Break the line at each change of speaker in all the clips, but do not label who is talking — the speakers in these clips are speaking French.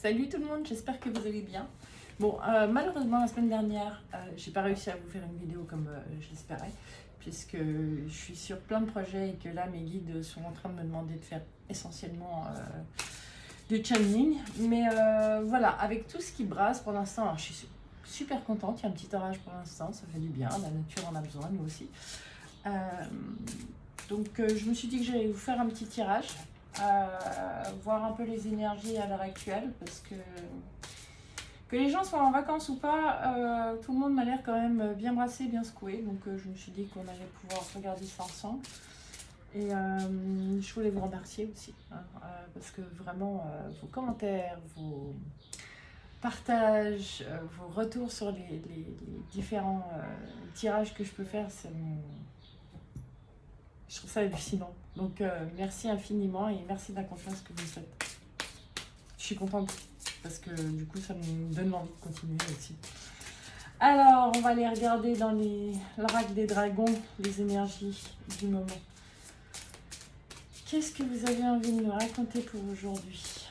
Salut tout le monde, j'espère que vous allez bien. Bon, malheureusement la semaine dernière, j'ai pas réussi à vous faire une vidéo comme j'espérais, puisque je suis sur plein de projets et que là mes guides sont en train de me demander de faire essentiellement du channeling. Mais voilà, avec tout ce qui brasse pour l'instant, alors je suis super contente, il y a un petit orage pour l'instant, ça fait du bien, la nature en a besoin, nous aussi. Donc je me suis dit que j'allais vous faire un petit tirage. Voir un peu les énergies à l'heure actuelle parce que les gens soient en vacances ou pas, tout le monde m'a l'air quand même bien brassé, bien secoué, donc je me suis dit qu'on allait pouvoir regarder ça ensemble et je voulais vous remercier aussi hein, parce que vraiment vos commentaires, vos partages, vos retours sur les différents tirages que je peux faire, je trouve ça hallucinant. Donc merci infiniment et merci de la confiance que vous me faites. Je suis contente parce que du coup ça me donne envie de continuer aussi. Alors on va aller regarder dans l'oracle des dragons, les énergies du moment. Qu'est-ce que vous avez envie de me raconter pour aujourd'hui?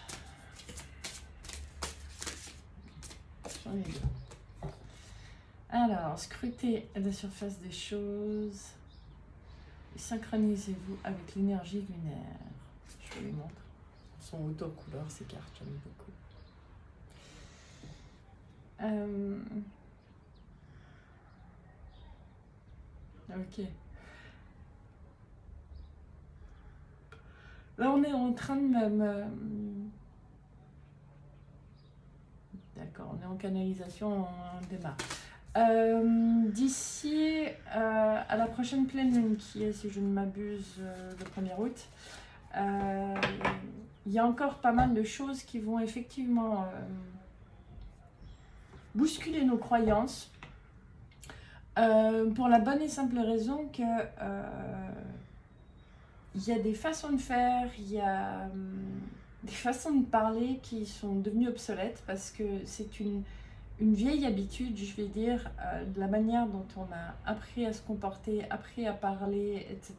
J'en ai deux. Alors, scrutez la surface des choses. Synchronisez-vous avec l'énergie lunaire. Je vous les montre. Elles sont auto-couleurs ces cartes, j'aime beaucoup. Ok. Là, on est en train de D'accord, on est en canalisation, on démarre. D'ici à la prochaine pleine lune, qui est, si je ne m'abuse, le 1er août, il y a encore pas mal de choses qui vont effectivement bousculer nos croyances. Pour la bonne et simple raison que il y a des façons de faire, il y a des façons de parler qui sont devenues obsolètes parce que c'est une vieille habitude, je vais dire, de la manière dont on a appris à se comporter, appris à parler, etc.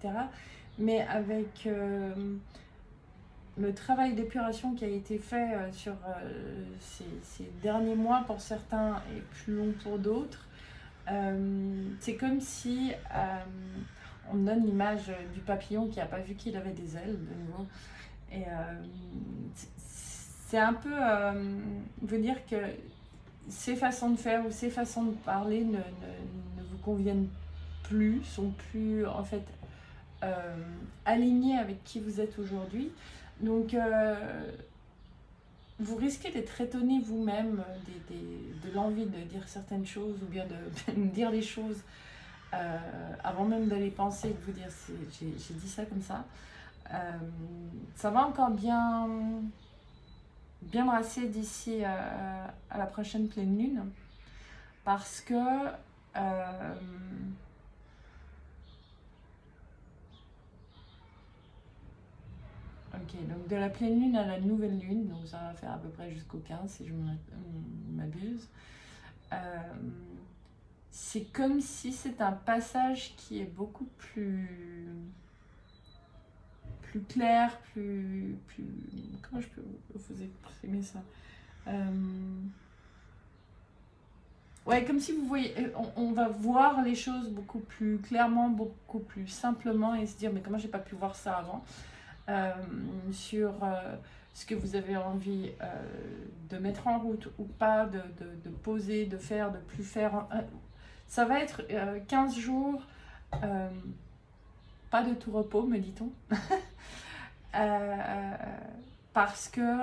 Mais avec le travail d'épuration qui a été fait sur ces derniers mois pour certains et plus long pour d'autres, c'est comme si on donne l'image du papillon qui n'a pas vu qu'il avait des ailes de nouveau. Et c'est un peu veut dire que ces façons de faire ou ces façons de parler ne vous conviennent plus, sont plus en fait alignées avec qui vous êtes aujourd'hui. Donc vous risquez d'être étonné vous-même de l'envie de dire certaines choses ou bien de dire les choses avant même de les penser et de vous dire j'ai dit ça comme ça. Ça va encore bien brasser d'ici à la prochaine pleine lune parce que ok, donc de la pleine lune à la nouvelle lune, donc ça va faire à peu près jusqu'au 15 si je m'abuse. C'est comme si c'est un passage qui est beaucoup plus clair, plus comment je peux vous exprimer ça? Ouais, comme si vous voyez, on va voir les choses beaucoup plus clairement, beaucoup plus simplement et se dire mais comment j'ai pas pu voir ça avant sur ce que vous avez envie de mettre en route ou pas, de poser, de faire, de plus faire. Ça va être 15 jours, pas de tout repos, me dit-on. Parce que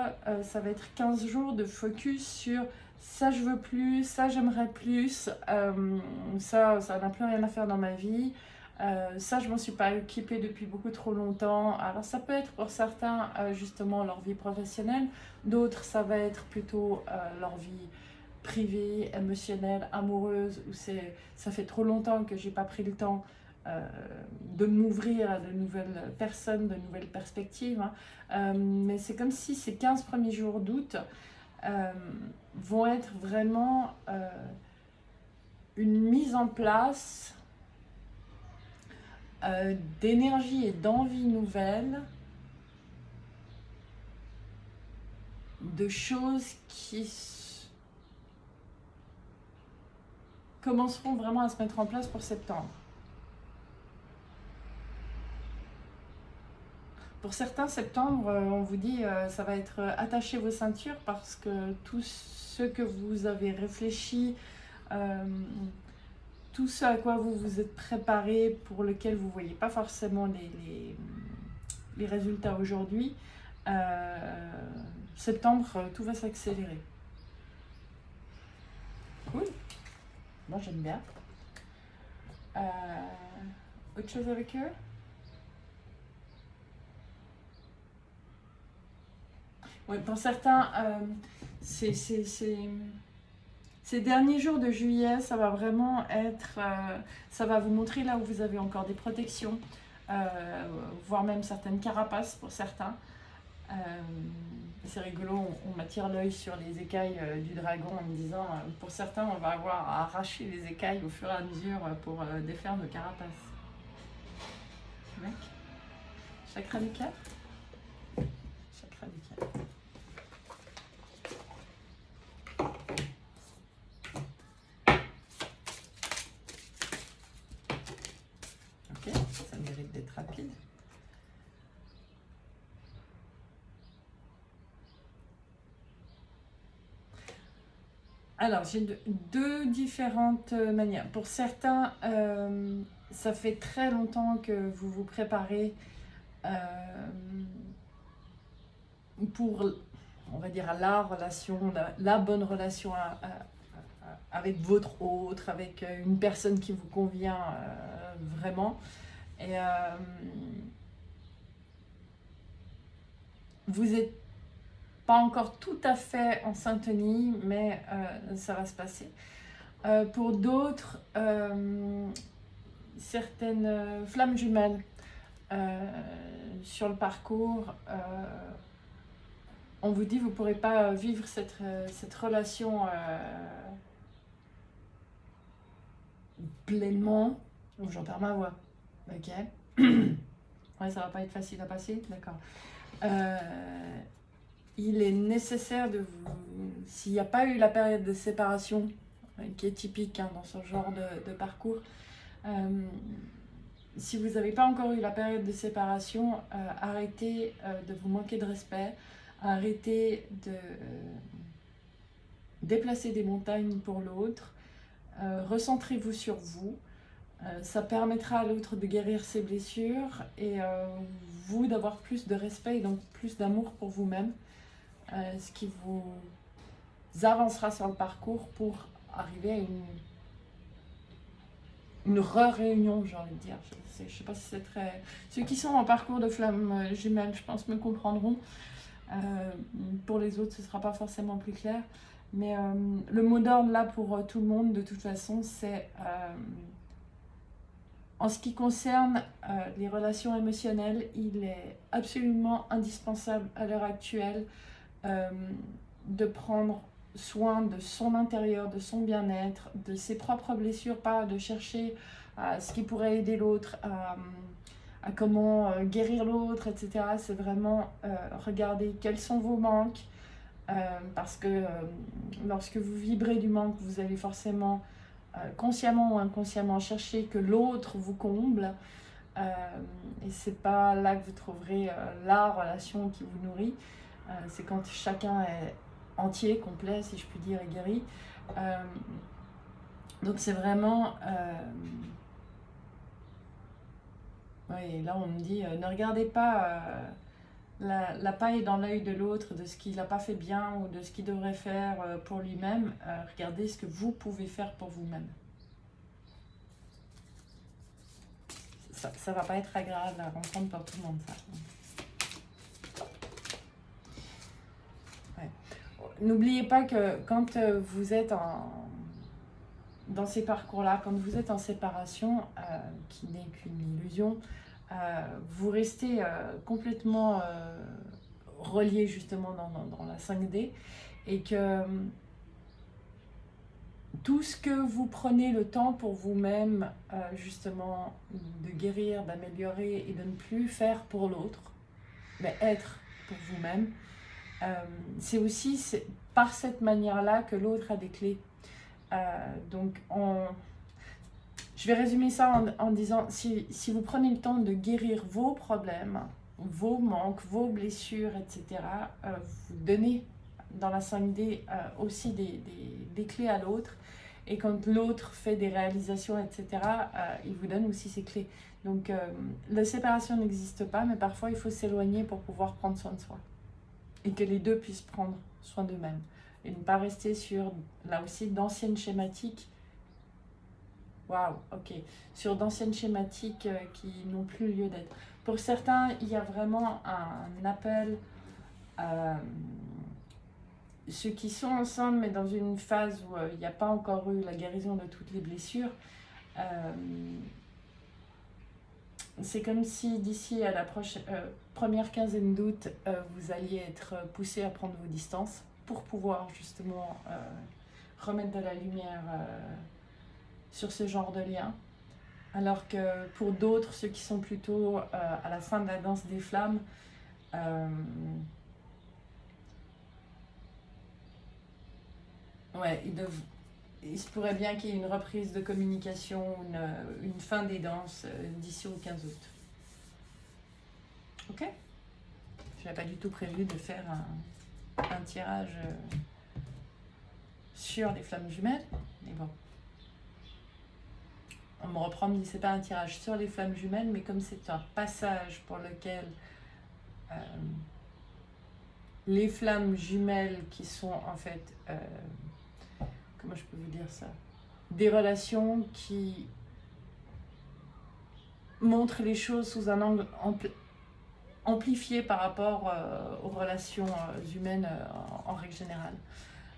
ça va être 15 jours de focus sur ça je veux plus, ça j'aimerais plus, ça n'a plus rien à faire dans ma vie, ça je m'en suis pas occupée depuis beaucoup trop longtemps. Alors ça peut être pour certains justement leur vie professionnelle, d'autres ça va être plutôt leur vie privée, émotionnelle, amoureuse, où ça fait trop longtemps que j'ai pas pris le temps de m'ouvrir à de nouvelles personnes, de nouvelles perspectives. Mais c'est comme si ces 15 premiers jours d'août vont être vraiment une mise en place d'énergie et d'envie nouvelle de choses qui commenceront vraiment à se mettre en place pour septembre. Pour certains, septembre, on vous dit ça va être attachez vos ceintures parce que tout ce que vous avez réfléchi, tout ce à quoi vous vous êtes préparé, pour lequel vous ne voyez pas forcément les résultats aujourd'hui, septembre, tout va s'accélérer. Cool. Moi, j'aime bien. Autre chose avec eux? Ouais, pour certains, ces derniers jours de juillet, ça va vraiment être, ça va vous montrer là où vous avez encore des protections, voire même certaines carapaces pour certains. C'est rigolo, on m'attire l'œil sur les écailles du dragon en me disant, pour certains, on va avoir à arracher les écailles au fur et à mesure pour défaire nos carapaces. Mec, chakra du cœur. Chakra du cœur. Ok, ça mérite d'être rapide. Alors, j'ai deux différentes manières. Pour certains, ça fait très longtemps que vous vous préparez pour, on va dire, la relation, la bonne relation avec votre autre, avec une personne qui vous convient vraiment. Et vous n'êtes pas encore tout à fait en syntonie, mais ça va se passer. Pour d'autres, certaines flammes jumelles sur le parcours, on vous dit vous ne pourrez pas vivre cette relation pleinement. Oh, j'en perds ma voix. Ok. Ouais, ça va pas être facile à passer, d'accord. Il est nécessaire de vous, s'il n'y a pas eu la période de séparation, qui est typique dans ce genre de parcours, si vous n'avez pas encore eu la période de séparation, arrêtez de vous manquer de respect, arrêtez de déplacer des montagnes pour l'autre, recentrez-vous sur vous. Ça permettra à l'autre de guérir ses blessures et vous d'avoir plus de respect et donc plus d'amour pour vous-même, ce qui vous avancera sur le parcours pour arriver à une re-réunion, j'ai envie de dire. Je ne sais pas si c'est très... Ceux qui sont en parcours de flammes jumelles, je pense, me comprendront. Pour les autres, ce ne sera pas forcément plus clair. Mais le mot d'ordre là pour tout le monde, de toute façon, c'est... En ce qui concerne les relations émotionnelles, il est absolument indispensable à l'heure actuelle de prendre soin de son intérieur, de son bien-être, de ses propres blessures, pas de chercher ce qui pourrait aider l'autre, à comment guérir l'autre, etc. C'est vraiment regarder quels sont vos manques, parce que lorsque vous vibrez du manque, vous allez forcément consciemment ou inconsciemment chercher que l'autre vous comble, et c'est pas là que vous trouverez la relation qui vous nourrit. C'est quand chacun est entier, complet, si je puis dire, et guéri. Donc c'est vraiment... oui, là on me dit, ne regardez pas la paille dans l'œil de l'autre, de ce qu'il n'a pas fait bien ou de ce qu'il devrait faire pour lui-même. Regardez ce que vous pouvez faire pour vous-même. Ça va pas être agréable à rencontre pour tout le monde, ça. Ouais. N'oubliez pas que quand vous êtes dans ces parcours-là, quand vous êtes en séparation, qui n'est qu'une illusion, vous restez complètement relié justement dans la 5D, et que tout ce que vous prenez le temps pour vous-même, justement, de guérir, d'améliorer et de ne plus faire pour l'autre, mais être pour vous-même, C'est aussi par cette manière-là que l'autre a des clés. Donc, je vais résumer ça en disant, si vous prenez le temps de guérir vos problèmes, vos manques, vos blessures, etc., vous donnez dans la 5D aussi des clés à l'autre. Et quand l'autre fait des réalisations, etc., il vous donne aussi ses clés. Donc, la séparation n'existe pas, mais parfois, il faut s'éloigner pour pouvoir prendre soin de soi. Et que les deux puissent prendre soin d'eux-mêmes. Et ne pas rester sur, là aussi, d'anciennes schématiques. Waouh, ok. Sur d'anciennes schématiques qui n'ont plus lieu d'être. Pour certains, il y a vraiment un appel à ceux qui sont ensemble, mais dans une phase où il n'y a pas encore eu la guérison de toutes les blessures. C'est comme si d'ici à la première quinzaine d'août, vous alliez être poussé à prendre vos distances pour pouvoir justement remettre de la lumière sur ce genre de lien. Alors que pour d'autres, ceux qui sont plutôt à la fin de la danse des flammes, ouais, il se pourrait bien qu'il y ait une reprise de communication, une fin des danses d'ici au 15 août. Ok? Je n'avais pas du tout prévu de faire un tirage sur les flammes jumelles, mais bon. On me reprend, me dit c'est pas un tirage sur les flammes jumelles, mais comme c'est un passage pour lequel les flammes jumelles qui sont en fait, comment je peux vous dire ça, des relations qui montrent les choses sous un angle amplifié par rapport aux relations humaines en règle générale.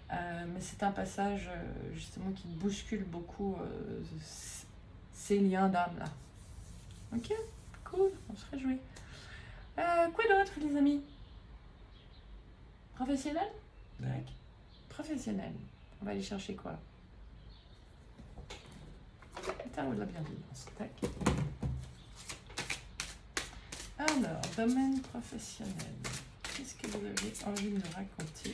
Mais c'est un passage justement qui bouscule beaucoup ces liens d'âme là. Ok, cool, on se réjouit. Quoi d'autre les amis? Professionnel? Tac. Professionnel. On va aller chercher quoi? Tarot de la bienveillance. Tac. Alors, domaine professionnel. Qu'est-ce que vous avez envie de nous raconter?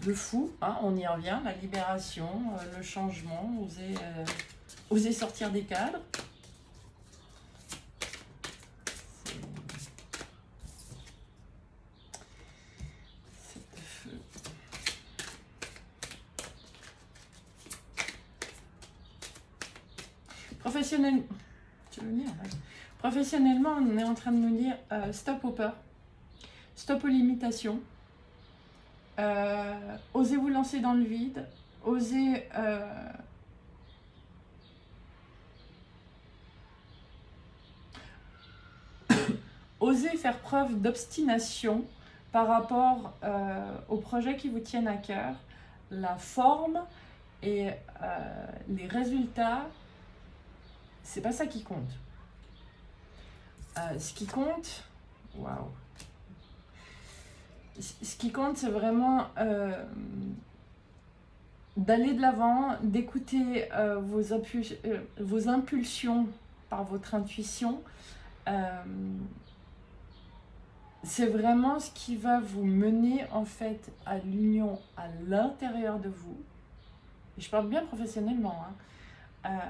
Le fou, hein, on y revient, la libération, le changement, oser sortir des cadres. Professionnellement, tu veux dire, ouais. Professionnellement, on est en train de nous dire stop aux peurs, stop aux limitations. Osez vous lancer dans le vide, osez osez faire preuve d'obstination par rapport aux projets qui vous tiennent à cœur. La forme et les résultats, c'est pas ça qui compte. Ce qui compte, waouh. Ce qui compte, c'est vraiment d'aller de l'avant, d'écouter vos impulsions par votre intuition. C'est vraiment ce qui va vous mener en fait à l'union à l'intérieur de vous. Et je parle bien professionnellement, hein.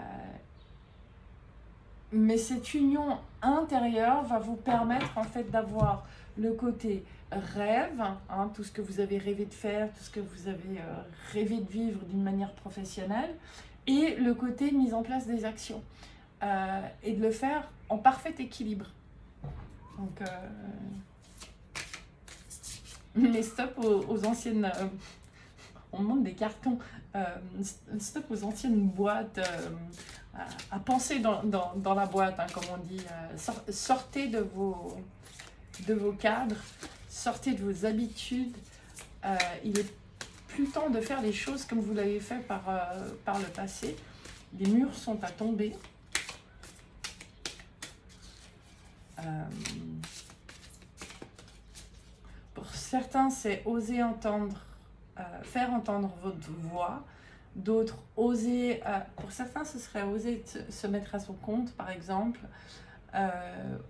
Mais cette union intérieure va vous permettre en fait d'avoir le côté rêve, hein, tout ce que vous avez rêvé de faire, tout ce que vous avez rêvé de vivre d'une manière professionnelle, et le côté mise en place des actions, et de le faire en parfait équilibre. Donc, mais stop aux anciennes... on demande des cartons. Stop aux anciennes boîtes, à penser dans la boîte, hein, comme on dit. Sortez de vos cadres, sortez de vos habitudes. Il est plus temps de faire les choses comme vous l'avez fait par le passé. Les murs sont à tomber. Pour certains, c'est oser entendre, faire entendre votre voix. D'autres, oser, pour certains, ce serait oser se mettre à son compte, par exemple.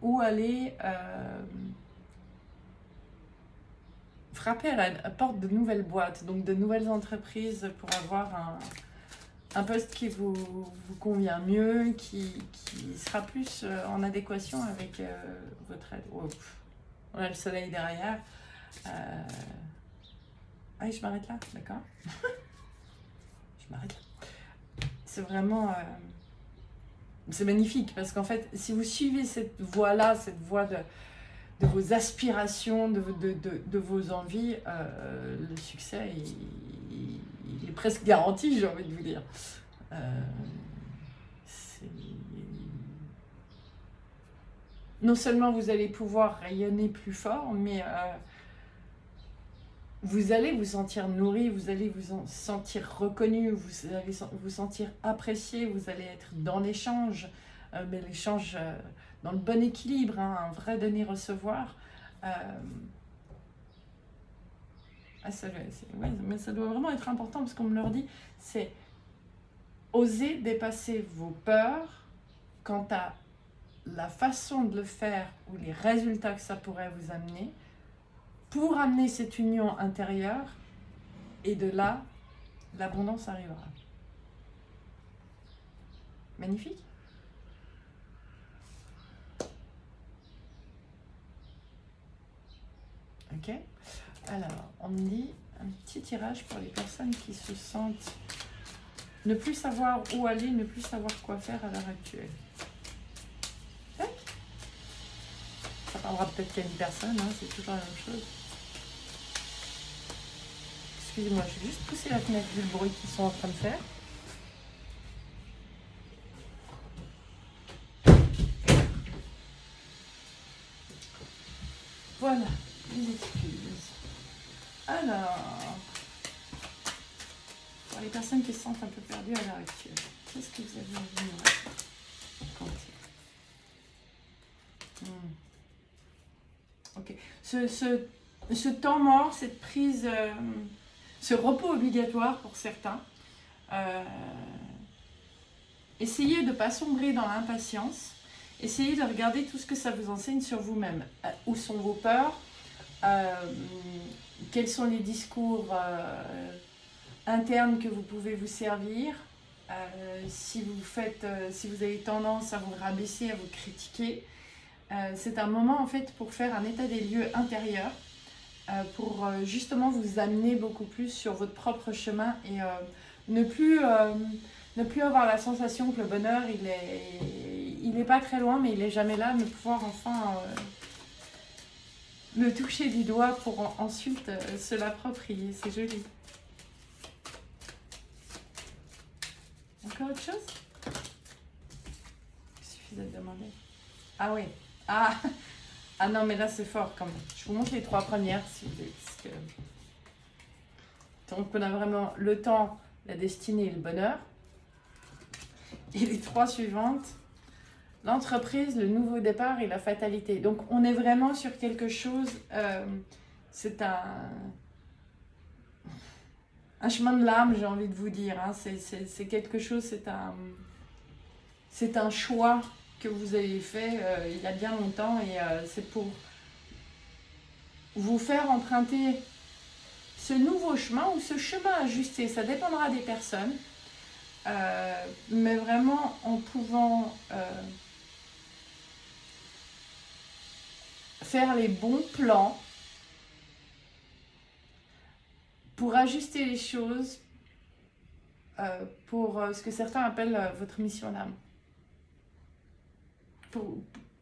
ou aller frapper à la porte de nouvelles boîtes, donc de nouvelles entreprises pour avoir un poste qui vous convient mieux, qui sera plus en adéquation avec votre aide. Oh, on a le soleil derrière. Ah, je m'arrête là, d'accord. Je m'arrête là. C'est vraiment... c'est magnifique parce qu'en fait, si vous suivez cette voie-là, cette voie de vos aspirations, de vos envies, le succès, il est presque garanti, j'ai envie de vous dire. Non seulement vous allez pouvoir rayonner plus fort, mais vous allez vous sentir nourri, vous allez vous sentir reconnu, vous allez vous sentir apprécié, vous allez être dans l'échange, mais l'échange dans le bon équilibre, hein, un vrai donner-recevoir. Ouais, mais ça doit vraiment être important parce qu'on me le dit, c'est oser dépasser vos peurs quant à la façon de le faire ou les résultats que ça pourrait vous amener pour amener cette union intérieure, et de là, l'abondance arrivera. Magnifique. Ok. Alors, on me dit un petit tirage pour les personnes qui se sentent ne plus savoir où aller, ne plus savoir quoi faire à l'heure actuelle. Tac. Ça parlera peut-être qu'à une personne, hein, c'est toujours la même chose. Excusez-moi, je vais juste pousser la fenêtre vu le bruit qu'ils sont en train de faire. Voilà, les excuses. Alors, pour les personnes qui se sentent un peu perdues à l'heure actuelle, qu'est-ce que vous avez envie de me raconter? Ok. Ce temps mort, cette prise, ce repos obligatoire pour certains, essayez de ne pas sombrer dans l'impatience, essayez de regarder tout ce que ça vous enseigne sur vous-même. Où sont vos peurs? Quels sont les discours internes que vous pouvez vous servir? Si vous avez tendance à vous rabaisser, à vous critiquer, c'est un moment en fait pour faire un état des lieux intérieur, pour justement vous amener beaucoup plus sur votre propre chemin et ne plus avoir la sensation que le bonheur il est pas très loin mais il est jamais là, mais pouvoir enfin le toucher du doigt pour ensuite se l'approprier. C'est joli. Encore autre chose? Il suffisait de demander. Ah oui. Ah non, mais là c'est fort quand même. Je vous montre les 3 premières si vous voulez. Parce que... Donc on a vraiment le temps, la destinée et le bonheur. Et les 3 suivantes, l'entreprise, le nouveau départ et la fatalité. Donc on est vraiment sur quelque chose, c'est un chemin de l'âme, j'ai envie de vous dire. Hein. C'est quelque chose, c'est un choix que vous avez fait il y a bien longtemps et c'est pour vous faire emprunter ce nouveau chemin ou ce chemin ajusté. Ça dépendra des personnes, mais vraiment en pouvant faire les bons plans pour ajuster les choses pour ce que certains appellent votre mission d'âme.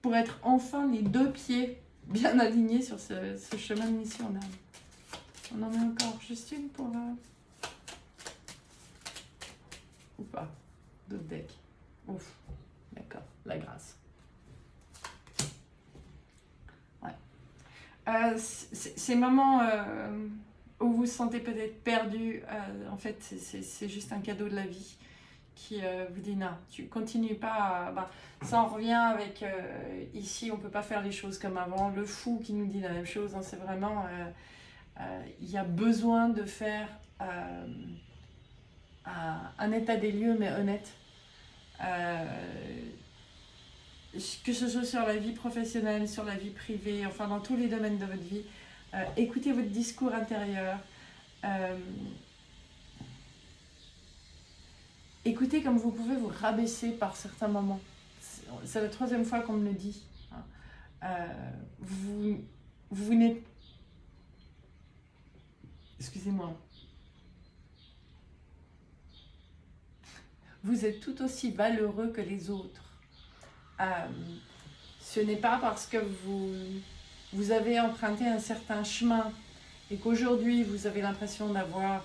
Pour être enfin les 2 pieds bien alignés sur ce chemin de mission d'âme. On en met encore juste une pour... ou pas? D'autres decks. Ouf, d'accord, la grâce. Ouais. Ces moments où vous vous sentez peut-être perdu, en fait, c'est juste un cadeau de la vie qui vous dit non, tu continues pas. Ça en revient avec ici, on peut pas faire les choses comme avant. Le fou qui nous dit la même chose, hein, c'est vraiment il y a besoin de faire un état des lieux, mais honnête. que ce soit sur la vie professionnelle, sur la vie privée, enfin dans tous les domaines de votre vie. Écoutez votre discours intérieur. Écoutez comme vous pouvez vous rabaisser par certains moments. C'est la troisième fois qu'on me le dit. Vous n'êtes... Excusez-moi. Vous êtes tout aussi valeureux que les autres. Ce n'est pas parce que vous avez emprunté un certain chemin et qu'aujourd'hui vous avez l'impression d'avoir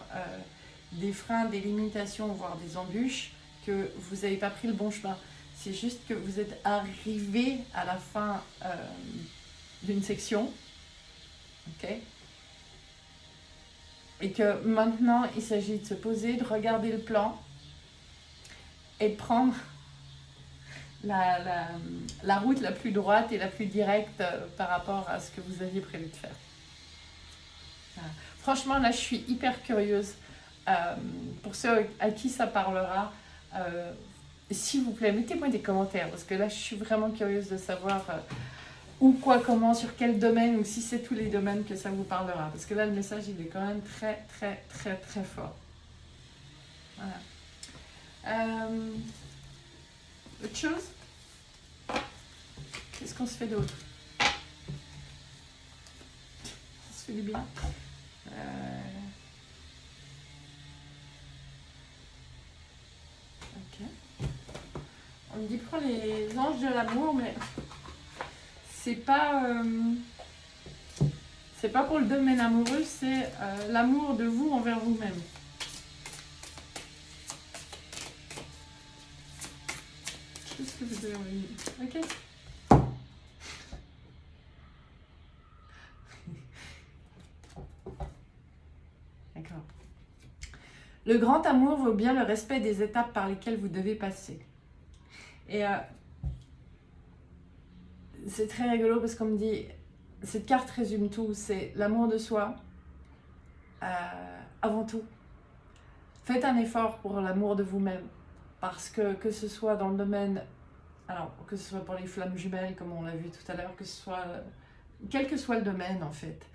des freins, des limitations, voire des embûches, que vous n'avez pas pris le bon chemin. C'est juste que vous êtes arrivé à la fin d'une section, ok, et que maintenant il s'agit de se poser, de regarder le plan et de prendre la route la plus droite et la plus directe par rapport à ce que vous aviez prévu de faire. Voilà. Franchement, là, je suis hyper curieuse. Pour ceux à qui ça parlera, s'il vous plaît, mettez-moi des commentaires, parce que là, je suis vraiment curieuse de savoir où, quoi, comment, sur quel domaine, ou si c'est tous les domaines que ça vous parlera. Parce que là, le message, il est quand même très, très, très, très fort. Voilà. Autre chose? Qu'est-ce qu'on se fait d'autre? Ça se fait du bien. Ok. On me dit prends les anges de l'amour, mais c'est pas pour le domaine amoureux, c'est l'amour de vous envers vous-même. Qu'est-ce que vous avez envie? Ok. D'accord. Le grand amour vaut bien le respect des étapes par lesquelles vous devez passer. Et c'est très rigolo parce qu'on me dit, cette carte résume tout, c'est l'amour de soi, avant tout. Faites un effort pour l'amour de vous-même, parce que ce soit dans le domaine, alors que ce soit pour les flammes jumelles, comme on l'a vu tout à l'heure, que ce soit, quel que soit le domaine en fait,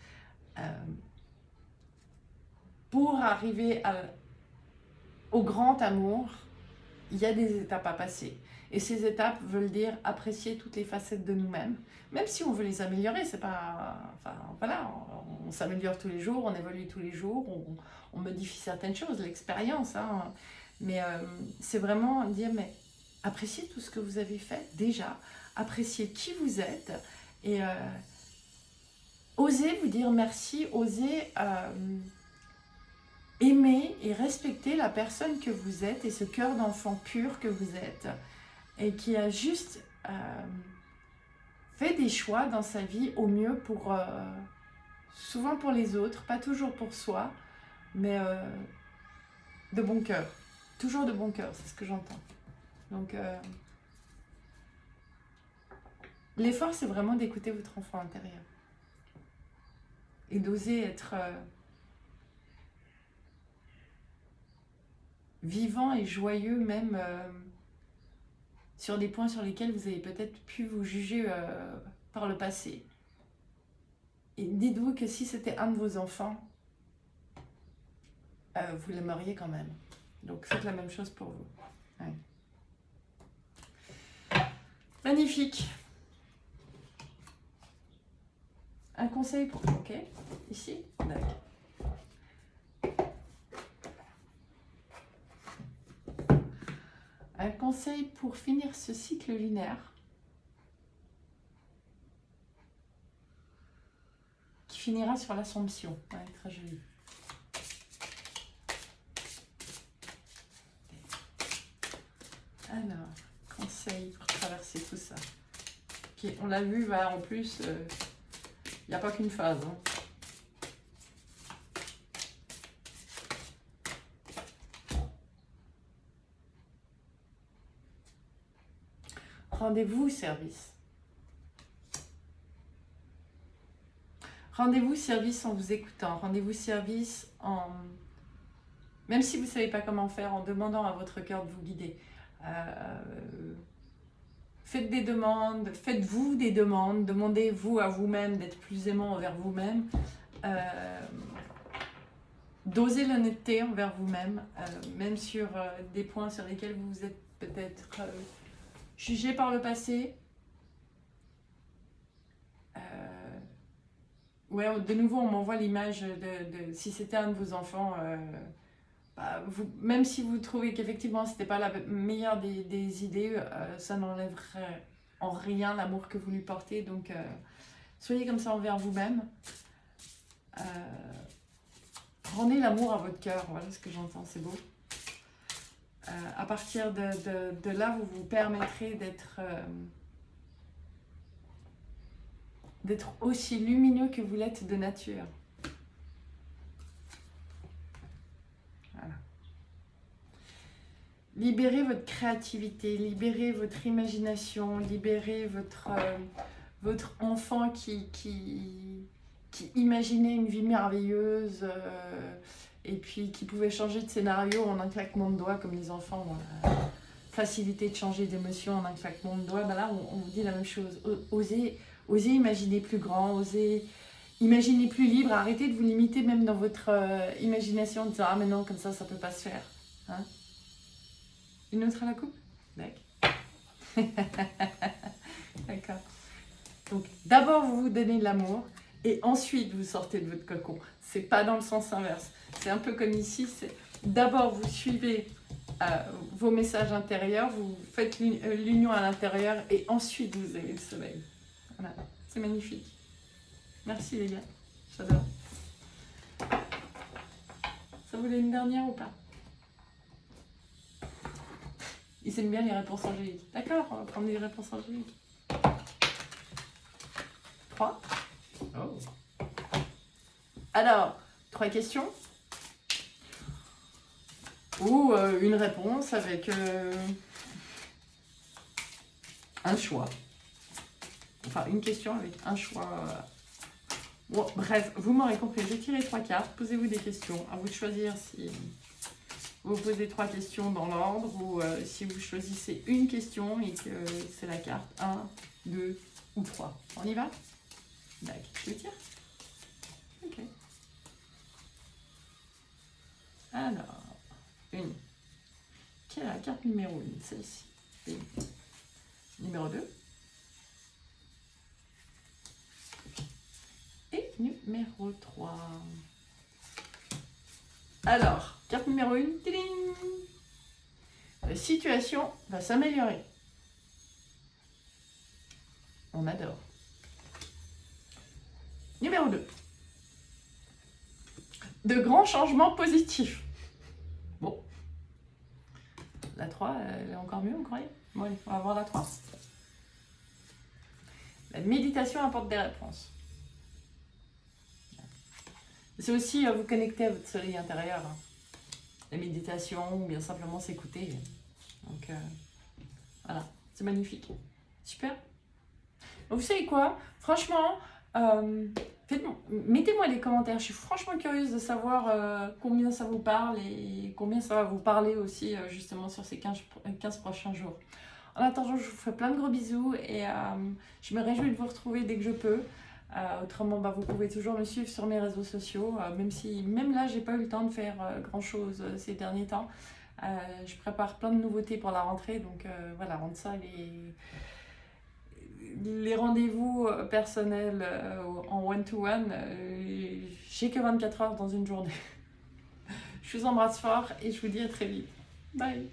pour arriver au grand amour, il y a des étapes à passer. Et ces étapes veulent dire apprécier toutes les facettes de nous-mêmes, même si on veut les améliorer, c'est pas... Enfin, voilà, on s'améliore tous les jours, on évolue tous les jours, on modifie certaines choses, l'expérience, hein. Mais c'est vraiment dire, mais appréciez tout ce que vous avez fait déjà, appréciez qui vous êtes, et osez vous dire merci, osez... aimer et respecter la personne que vous êtes et ce cœur d'enfant pur que vous êtes et qui a juste fait des choix dans sa vie au mieux pour souvent pour les autres, pas toujours pour soi, mais de bon cœur, toujours de bon cœur, c'est ce que j'entends. Donc l'effort, c'est vraiment d'écouter votre enfant intérieur et d'oser être vivant et joyeux, même sur des points sur lesquels vous avez peut-être pu vous juger par le passé. Et dites-vous que si c'était un de vos enfants, vous l'aimeriez quand même. Donc faites la même chose pour vous. Ouais. Magnifique. Un conseil pour... Ok, ici. D'accord. Un conseil pour finir ce cycle lunaire qui finira sur l'Assomption. Ouais, très joli. Alors, conseil pour traverser tout ça. Okay, on l'a vu, bah, en plus, il n'y a pas qu'une phase. Hein. Rendez-vous service. Rendez-vous service en vous écoutant. Rendez-vous service en... Même si vous ne savez pas comment faire, en demandant à votre cœur de vous guider. Faites des demandes, faites-vous des demandes, demandez-vous à vous-même d'être plus aimant envers vous-même. Dosez l'honnêteté envers vous-même, même sur des points sur lesquels vous êtes peut-être jugé par le passé. Ouais, de nouveau, on m'envoie l'image de si c'était un de vos enfants, même si vous trouvez qu'effectivement ce n'était pas la meilleure des idées, ça n'enlèverait en rien l'amour que vous lui portez. Donc, soyez comme ça envers vous-même. Rendez l'amour à votre cœur, voilà ce que j'entends, c'est beau. À partir de là, vous vous permettrez d'être aussi lumineux que vous l'êtes de nature. Voilà. Libérez votre créativité, libérez votre imagination, libérez votre enfant qui imaginait une vie merveilleuse et puis qui pouvait changer de scénario en un claquement de doigts, comme les enfants ont la facilité de changer d'émotion en un claquement de doigts. Ben là, on vous dit la même chose. Osez imaginer plus grand, osez imaginer plus libre, arrêtez de vous limiter même dans votre imagination en disant « Ah mais non, comme ça peut pas se faire. Hein » Une autre à la coupe? D'accord. Donc, d'abord, vous vous donnez de l'amour et ensuite, vous sortez de votre cocon. C'est pas dans le sens inverse. C'est un peu comme ici, c'est d'abord, vous suivez vos messages intérieurs, vous faites l'union à l'intérieur et ensuite, vous avez le soleil. Voilà, c'est magnifique. Merci les gars, j'adore. Ça voulait une dernière ou pas? Ils aiment bien les réponses angéliques. D'accord, on va prendre les réponses angéliques. 3. Oh. Alors, 3 questions. Ou une réponse avec un choix. Enfin, une question avec un choix. Bon, bref, vous m'aurez compris. J'ai tiré 3 cartes. Posez-vous des questions. À vous de choisir si vous posez 3 questions dans l'ordre ou si vous choisissez une question et que c'est la carte 1, 2 ou 3. On y va? D'accord. Je le tire? Ok. Alors, une. Quelle est la carte numéro 1? Celle-ci. Numéro 2. Et numéro 3. Alors, carte numéro 1. La situation va s'améliorer. On adore. Numéro 2. De grands changements positifs. Bon. La 3, elle est encore mieux, vous croyez? Bon, allez, on va voir la 3. La méditation apporte des réponses. C'est aussi vous connecter à votre soleil intérieur. Hein. La méditation, ou bien simplement s'écouter. Donc, voilà, c'est magnifique. Super. Donc, vous savez quoi? Franchement, mettez-moi des commentaires. Je suis franchement curieuse de savoir combien ça vous parle et combien ça va vous parler aussi, justement, sur ces 15 prochains jours. En attendant, je vous fais plein de gros bisous et je me réjouis de vous retrouver dès que je peux. Autrement, vous pouvez toujours me suivre sur mes réseaux sociaux, même là, j'ai pas eu le temps de faire grand chose ces derniers temps. Je prépare plein de nouveautés pour la rentrée, donc voilà, entre ça, les rendez-vous personnels en one-to-one, j'ai que 24 heures dans une journée. Je vous embrasse fort et je vous dis à très vite. Bye!